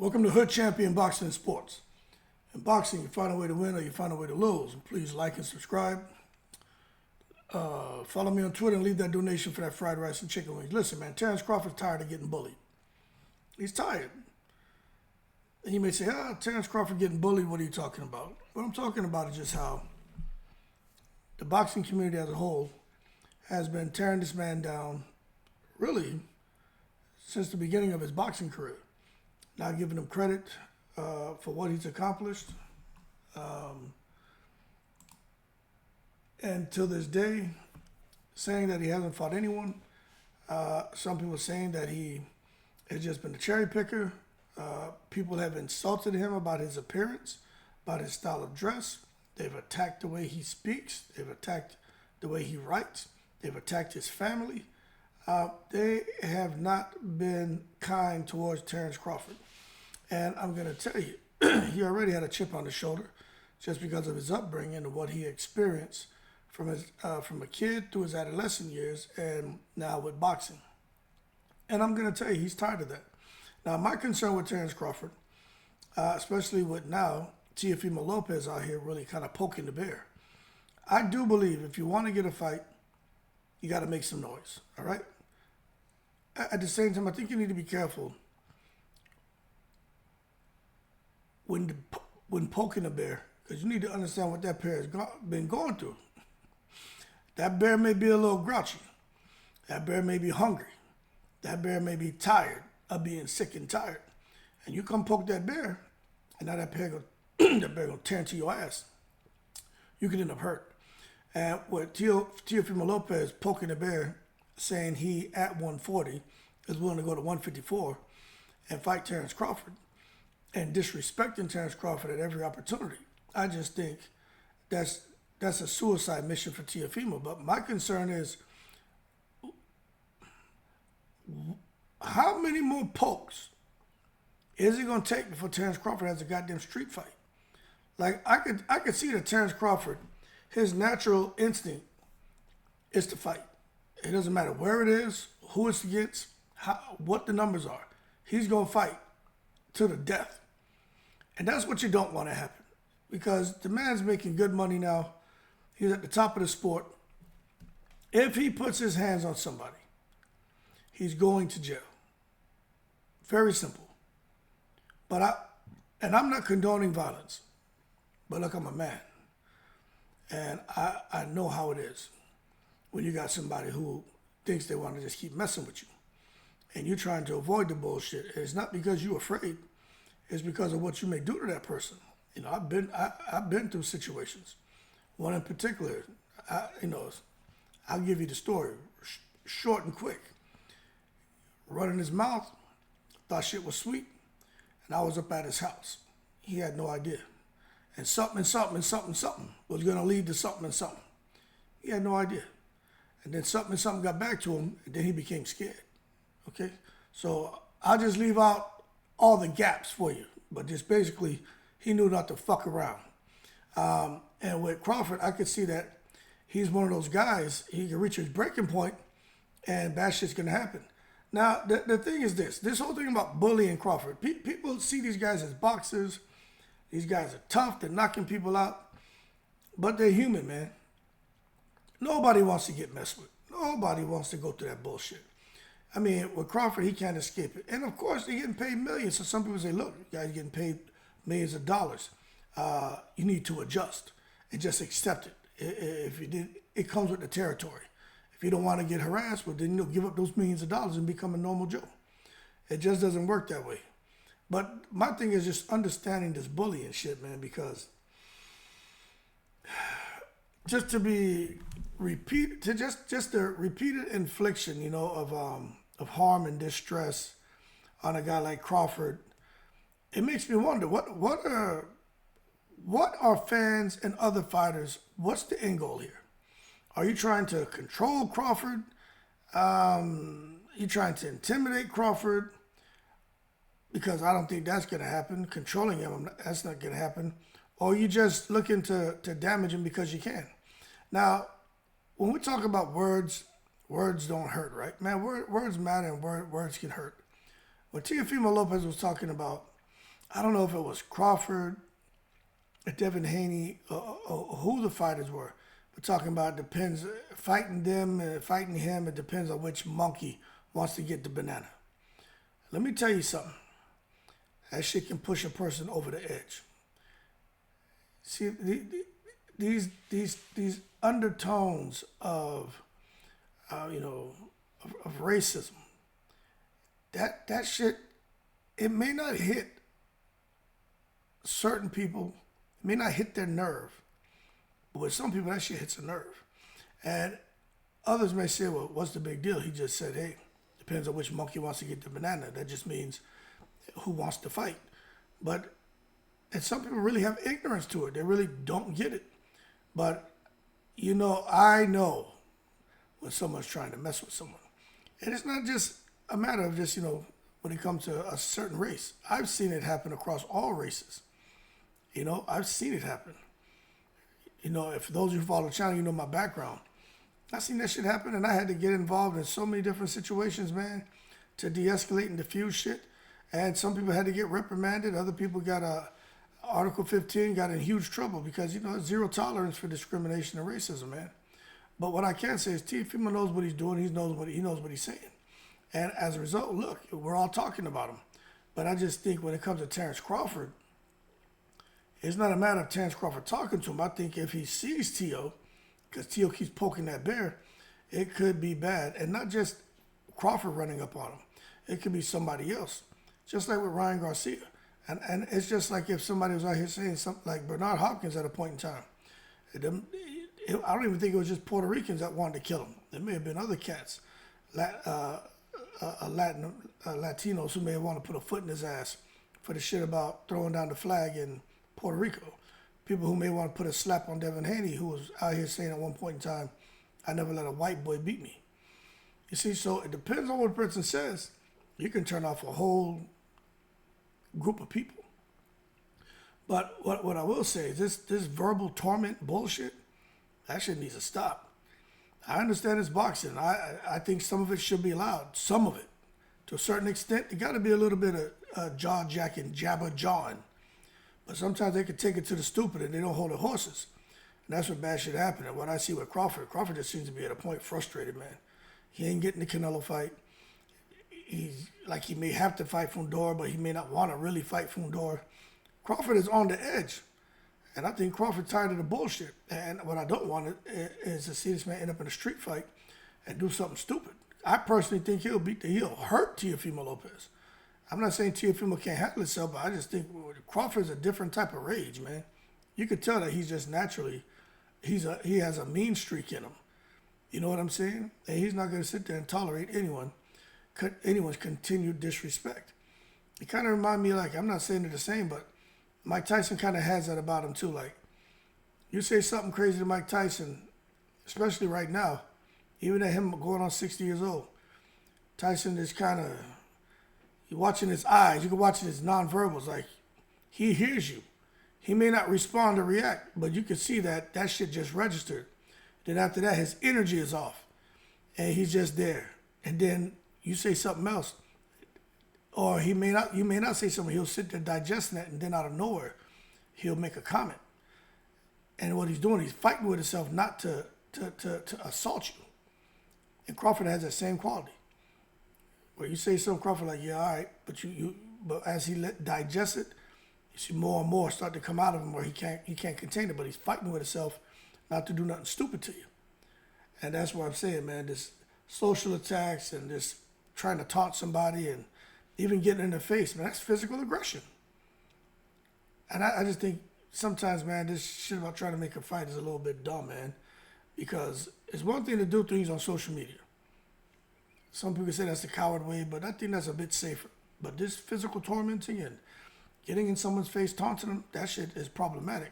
Welcome to Hood Champion Boxing and Sports. In boxing, you find a way to win or you find a way to lose. And please like and subscribe. Follow me on Twitter and leave that donation for that fried rice and chicken wings. Listen, man, Terence Crawford's tired of getting bullied. He's tired. And you may say, Terence Crawford getting bullied, what are you talking about? What I'm talking about is just how the boxing community as a whole has been tearing this man down, really, since the beginning of his boxing career. Not giving him credit for what he's accomplished. And to this day, saying that he hasn't fought anyone. Some people saying that he has just been a cherry picker. People have insulted him about his appearance, about his style of dress. They've attacked the way he speaks. They've attacked the way he writes. They've attacked his family. They have not been kind towards Terence Crawford. And I'm going to tell you, he already had a chip on his shoulder just because of his upbringing and what he experienced from a kid through his adolescent years and now with boxing. And I'm going to tell you, he's tired of that. Now, my concern with Terence Crawford, especially with now TEOFIMO LOPEZ out here really kind of poking the bear. I do believe if you want to get a fight, you got to make some noise, all right? At the same time, I think you need to be careful when poking a bear, because you need to understand what that bear has been going through. That bear may be a little grouchy. That bear may be hungry. That bear may be tired of being sick and tired. And you come poke that bear, and now that bear gonna tear into your ass. You can end up hurt. And with TEOFIMO LOPEZ poking the bear, saying he at 140 is willing to go to 154 and fight Terence Crawford, and disrespecting Terence Crawford at every opportunity. I just think that's a suicide mission for TEOFIMO. But my concern is, how many more pokes is it going to take before Terence Crawford has a goddamn street fight? Like, I could see that Terence Crawford, his natural instinct is to fight. It doesn't matter where it is, who it's against, what the numbers are. He's going to fight to the death. And that's what you don't want to happen, because the man's making good money now. He's at the top of the sport. If he puts his hands on somebody, he's going to jail. Very simple. But I'm not condoning violence. But look, I'm a man. And I know how it is when you got somebody who thinks they want to just keep messing with you. And you're trying to avoid the bullshit. It's not because you're afraid. It's because of what you may do to that person. You know, I've been through situations. One in particular, I'll give you the story, short and quick. Running his mouth, thought shit was sweet, and I was up at his house. He had no idea. And something was going to lead to something. He had no idea. And then something got back to him, and then he became scared. Okay? So I'll just leave out all the gaps for you. But just basically, he knew not to fuck around. And with Crawford, I could see that he's one of those guys, he can reach his breaking point, and bad shit's going to happen. Now, the thing is this whole thing about bullying Crawford, people see these guys as boxers. These guys are tough. They're knocking people out. But they're human, man. Nobody wants to get messed with. Nobody wants to go through that bullshit. I mean, with Crawford, he can't escape it. And, of course, they're getting paid millions. So some people say, look, you guys are getting paid millions of dollars. You need to adjust and just accept it. If you did, it comes with the territory. If you don't want to get harassed, well, then give up those millions of dollars and become a normal Joe. It just doesn't work that way. But my thing is just understanding this bullying shit, man, because just to be repeated, just the repeated infliction, of harm and distress on a guy like Crawford, it makes me wonder what are fans and other fighters? What's the end goal here? Are you trying to control Crawford? You trying to intimidate Crawford? Because I don't think that's going to happen. Controlling him, that's not going to happen. Or you just looking to damage him because you can. Now, when we talk about words don't hurt, right? Man, words matter and words can hurt. What TEOFIMO LOPEZ was talking about I don't know if it was Crawford, Devin Haney, or who the fighters were. But talking about it depends, fighting them and fighting him, it depends on which monkey wants to get the banana. Let me tell you something. That shit can push a person over the edge. See, these undertones of, of racism. That shit, it may not hit certain people, it may not hit their nerve, but with some people that shit hits a nerve. And others may say, well, what's the big deal? He just said, hey, depends on which monkey wants to get the banana. That just means who wants to fight. But and some people really have ignorance to it. They really don't get it. But I know when someone's trying to mess with someone. And it's not just a matter of just, when it comes to a certain race. I've seen it happen across all races. I've seen it happen. If those of you who follow the channel, you know my background. I seen that shit happen, and I had to get involved in so many different situations, man, to de-escalate and diffuse shit. And some people had to get reprimanded. Other people got Article 15, got in huge trouble because, zero tolerance for discrimination and racism, man. But what I can say is TEOFIMO knows what he's doing. He knows what he's saying. And as a result, look, we're all talking about him. But I just think when it comes to Terence Crawford, it's not a matter of Terence Crawford talking to him. I think if he sees Teo, because Teo keeps poking that bear, it could be bad. And not just Crawford running up on him. It could be somebody else. Just like with Ryan Garcia. And it's just like if somebody was out here saying something like Bernard Hopkins at a point in time. I don't even think it was just Puerto Ricans that wanted to kill him. There may have been other cats, Latinos who may have wanted to put a foot in his ass for the shit about throwing down the flag in Puerto Rico. People who may want to put a slap on Devin Haney, who was out here saying at one point in time, I never let a white boy beat me. You see, so it depends on what a person says. You can turn off a whole group of people. But what I will say is this verbal torment bullshit, that shit needs to stop. I understand it's boxing. I think some of it should be allowed. Some of it. To a certain extent, there got to be a little bit of jaw-jacking, jabber-jawing. But sometimes they can take it to the stupid and they don't hold their horses. And that's what bad shit happened. And what I see with Crawford just seems to be at a point frustrated, man. He ain't getting the Canelo fight. He's like he may have to fight Fundora, but he may not want to really fight Fundora. Crawford is on the edge. And I think Crawford's tired of the bullshit. And what I don't want is to see this man end up in a street fight and do something stupid. I personally think he'll hurt Teofimo Lopez. I'm not saying Teofimo can't handle himself, but I just think Crawford's a different type of rage, man. You could tell that he's just naturally, he has a mean streak in him. You know what I'm saying? And he's not going to sit there and tolerate anyone's continued disrespect. It kind of reminds me, like, I'm not saying they're the same, but Mike Tyson kind of has that about him too. Like, you say something crazy to Mike Tyson, especially right now, even at him going on 60 years old, Tyson is kind of, you're watching his eyes, you can watch his nonverbals, like, he hears you. He may not respond or react, but you can see that shit just registered. Then after that, his energy is off, and he's just there. And then you say something else, or you may not say something. He'll sit there digesting that, and then out of nowhere, he'll make a comment. And what he's doing, he's fighting with himself not to assault you. And Crawford has that same quality, where you say something, Crawford like, yeah, all right, but as he digests it, you see more and more start to come out of him where he can't contain it, but he's fighting with himself not to do nothing stupid to you. And that's what I'm saying, man. This social attacks and this trying to taunt somebody and even getting in the face, man, that's physical aggression. And I just think sometimes, man, this shit about trying to make a fight is a little bit dumb, man. Because it's one thing to do things on social media. Some people say that's the coward way, but I think that's a bit safer. But this physical tormenting and getting in someone's face, taunting them, that shit is problematic.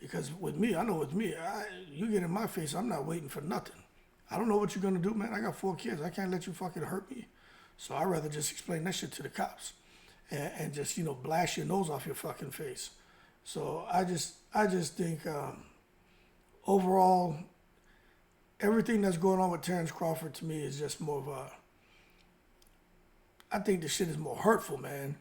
Because with me, I know with me, you get in my face, I'm not waiting for nothing. I don't know what you're going to do, man. I got 4 kids. I can't let you fucking hurt me. So I'd rather just explain that shit to the cops and just, blast your nose off your fucking face. So I just think overall, everything that's going on with Terence Crawford to me is just more of I think this shit is more hurtful, man,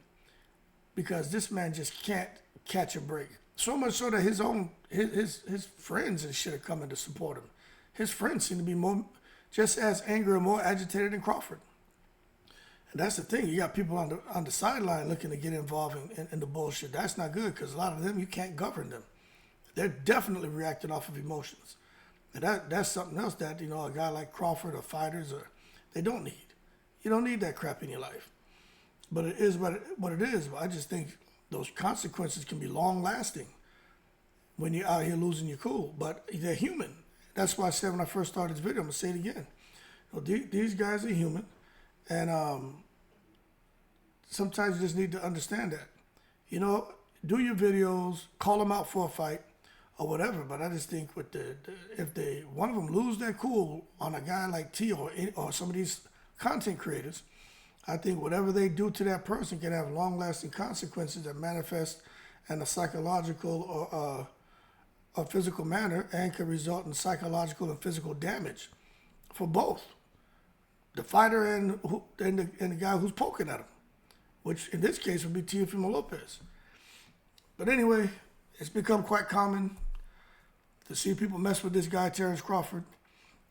because this man just can't catch a break. So much so that his friends and shit are coming to support him. His friends seem to be more just as angry or more agitated than Crawford. And that's the thing. You got people on the sideline looking to get involved in the bullshit. That's not good because a lot of them, you can't govern them. They're definitely reacting off of emotions. And that's something else that, a guy like Crawford or fighters, they don't need. You don't need that crap in your life. But it is what it is. I just think those consequences can be long-lasting when you're out here losing your cool. But they're human. That's why I said when I first started this video, I'm going to say it again. These guys are human. And sometimes you just need to understand that. Do your videos, call them out for a fight or whatever. But I just think if one of them lose their cool on a guy like T or some of these content creators, I think whatever they do to that person can have long-lasting consequences that manifest in a psychological or physical manner and can result in psychological and physical damage for both the fighter and the guy who's poking at him, which in this case would be TEOFIMO LOPEZ. But anyway, it's become quite common to see people mess with this guy, Terence Crawford.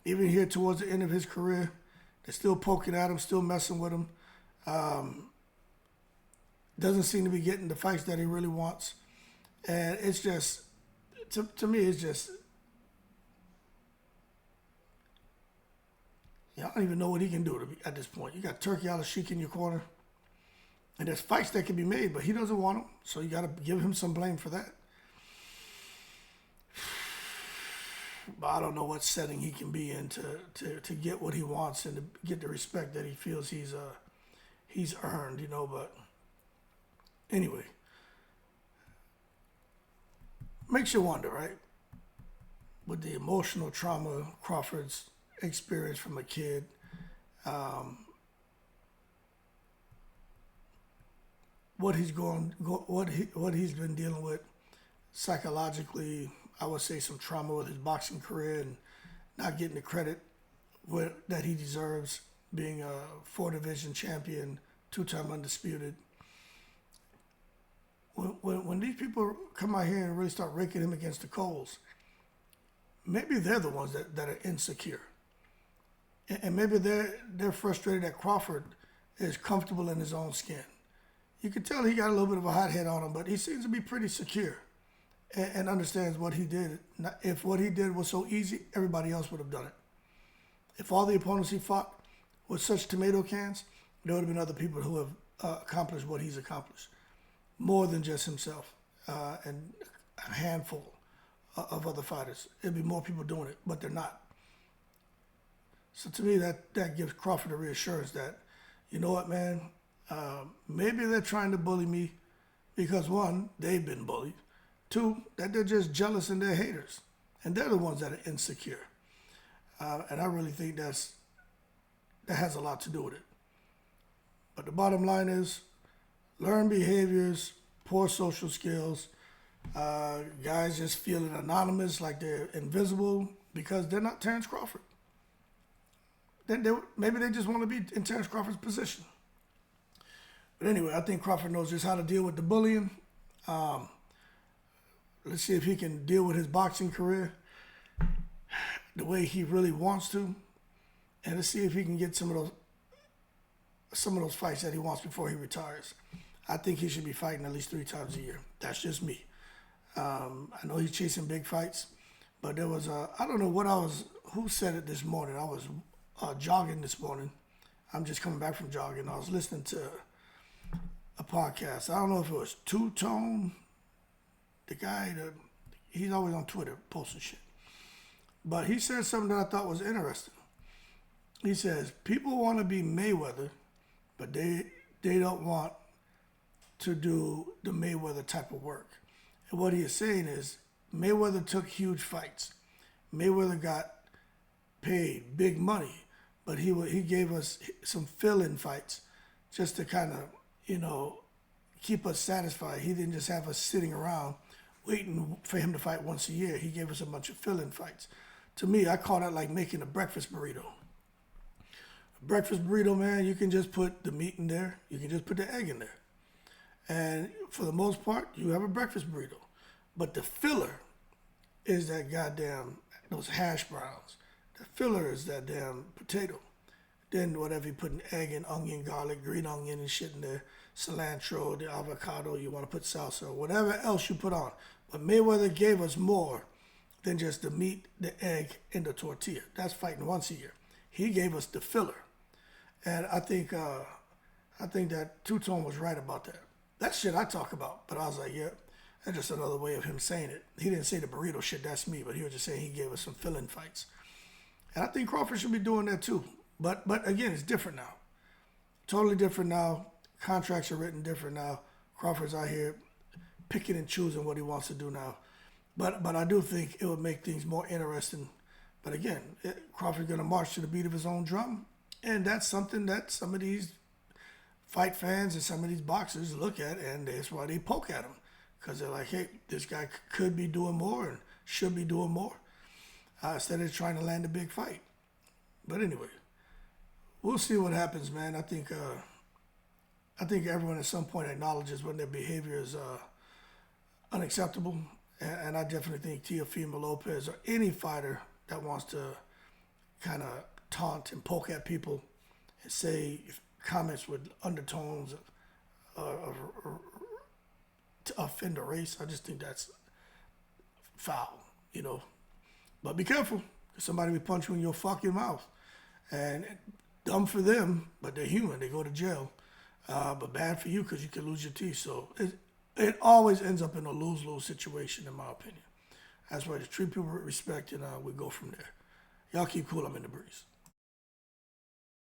Even here towards the end of his career, they're still poking at him, still messing with him. Doesn't seem to be getting the fights that he really wants. And it's just, to me, it's just, I don't even know what he can do at this point. You got Turkey Al-Sheikh in your corner. And there's fights that can be made, but he doesn't want them. So you got to give him some blame for that. But I don't know what setting he can be in to get what he wants and to get the respect that he feels he's earned, But anyway, makes you wonder, right? With the emotional trauma Crawford's experienced from a kid, what he's been dealing with psychologically. I would say some trauma with his boxing career and not getting the credit that he deserves, being a 4-division champion, 2-time undisputed. When these people come out here and really start raking him against the coals, maybe they're the ones that are insecure. And maybe they're frustrated that Crawford is comfortable in his own skin. You can tell he got a little bit of a hot head on him, but he seems to be pretty secure and understands what he did. If what he did was so easy, everybody else would have done it. If all the opponents he fought were such tomato cans, there would have been other people who have accomplished what he's accomplished. More than just himself and a handful of other fighters. There'd be more people doing it, but they're not. So to me, that gives Crawford a reassurance that, you know what, man, maybe they're trying to bully me because, one, they've been bullied. Two, that they're just jealous and they're haters. And they're the ones that are insecure. And I really think that has a lot to do with it. But the bottom line is, learned behaviors, poor social skills, guys just feeling anonymous, like they're invisible because they're not Terence Crawford. Maybe they just want to be in Terence Crawford's position. But anyway, I think Crawford knows just how to deal with the bullying. Let's see if he can deal with his boxing career the way he really wants to. And let's see if he can get some of those fights that he wants before he retires. I think he should be fighting at least 3 times a year. That's just me. I know he's chasing big fights, but there was I don't know who said it this morning. I was jogging this morning. I'm just coming back from jogging. I was listening to a podcast. I don't know if it was Two Tone, the guy he's always on Twitter posting shit. But he said something that I thought was interesting. He says, people want to be Mayweather, but they don't want to do the Mayweather type of work. And what he is saying is, Mayweather took huge fights. Mayweather got paid big money, but he gave us some fill-in fights just to kind of, keep us satisfied. He didn't just have us sitting around waiting for him to fight once a year. He gave us a bunch of fill-in fights. To me, I call that like making a breakfast burrito. A breakfast burrito, man, you can just put the meat in there. You can just put the egg in there. And for the most part, you have a breakfast burrito. But the filler is that goddamn, those hash browns. The filler is that damn potato. Then whatever you put an egg and onion, garlic, green onion and shit in there, cilantro, the avocado, you want to put salsa, whatever else you put on. But Mayweather gave us more than just the meat, the egg, and the tortilla. That's fighting once a year. He gave us the filler. And I think that Two-Tone was right about that. That shit I talk about, but I was like, yeah, that's just another way of him saying it. He didn't say the burrito shit, that's me, but he was just saying he gave us some filling fights. And I think Crawford should be doing that too. But again, it's different now. Totally different now. Contracts are written different now. Crawford's out here picking and choosing what he wants to do now. But I do think it would make things more interesting. But again, Crawford's going to march to the beat of his own drum. And that's something that some of these fight fans and some of these boxers look at, and that's why they poke at him. Because they're like, hey, this guy could be doing more and should be doing more. Instead of trying to land a big fight. But anyway, we'll see what happens, man. I think everyone at some point acknowledges when their behavior is unacceptable. And I definitely think Teofimo Lopez or any fighter that wants to kind of taunt and poke at people and say comments with undertones to offend a race, I just think that's foul, you know. But be careful. Somebody will punch you in your fucking mouth. And dumb for them, but they're human. They go to jail. But bad for you because you can lose your teeth. So it always ends up in a lose-lose situation, in my opinion. That's why just treat people with respect, and we go from there. Y'all keep cool. I'm in the breeze.